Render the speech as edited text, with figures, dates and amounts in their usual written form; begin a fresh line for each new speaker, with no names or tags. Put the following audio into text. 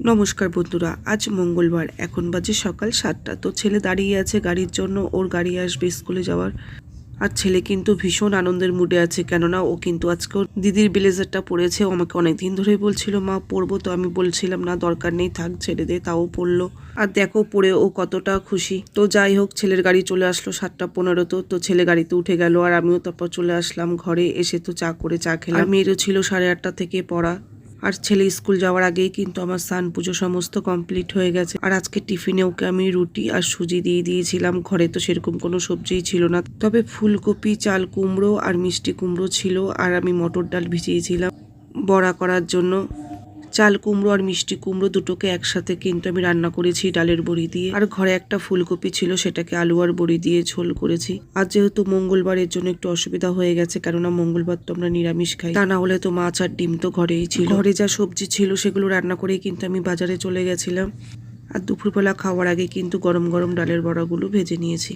নমস্কার বন্ধুরা, আজ মঙ্গলবার, এখন বাজে সকাল 7টা। তো ছেলে দাঁড়িয়ে আছে গাড়ির জন্য, ওর গাড়ি আসবে স্কুলে যাওয়ার। আর ছেলে কিন্তু ভীষণ আনন্দের মুডে আছে, কেননা ও কিন্তু আজকে ওর দিদির ব্লেজারটা পরেছে। ও আমাকে অনেকদিন ধরেই বলছিল মা পরবো, তো আমি বলছিলাম না দরকার নেই, থাক ছেড়ে দে, তাও পরলো। আর দেখো পরে ও কতটা খুশি। তো যাই হোক, ছেলের গাড়ি চলে আসলো 7টা 15। তো ছেলে গাড়িতে উঠে গেল, আর আমিও তারপর চলে আসলাম ঘরে। এসে তো চা খেলাম। আর মেয়েরও ছিল 8:30 থেকে পড়া। আর ছেলে স্কুল যাওয়ার আগেই কিন্তু আমার স্নান পুজো সমস্ত কমপ্লিট হয়ে গেছে। আর আজকে টিফিনে ওকে আমি রুটি আর সুজি দিয়ে দিয়েছিলাম। ঘরে তো সেরকম কোনো সবজিই ছিল না, তবে ফুলকপি, চাল কুমড়ো আর মিষ্টি কুমড়ো ছিল। আর আমি মটর ডাল ভিজিয়েছিলাম বড়া করার জন্য। চাল কুমড়ো আর মিষ্টি কুমড়ো দুটোকে একসাথে কিন্তু আমি রান্না করেছি ডালের বড়ি দিয়ে। আর ঘরে একটা ফুলকপি ছিল, সেটাকে আলু আর বড়ি দিয়ে ঝোল করেছি। আর যেহেতু মঙ্গলবারের জন্য একটু অসুবিধা হয়ে গেছে, কেননা মঙ্গলবার তো আমরা নিরামিষ খাই, তা না হলে তো মাছ আর ডিম তো ঘরেই ছিল। ঘরে যা সবজি ছিল সেগুলো রান্না করেই কিন্তু আমি বাজারে চলে গেছিলাম। আর দুপুরবেলা খাওয়ার আগে কিন্তু গরম গরম ডালের বড়াগুলো ভেজে নিয়েছি।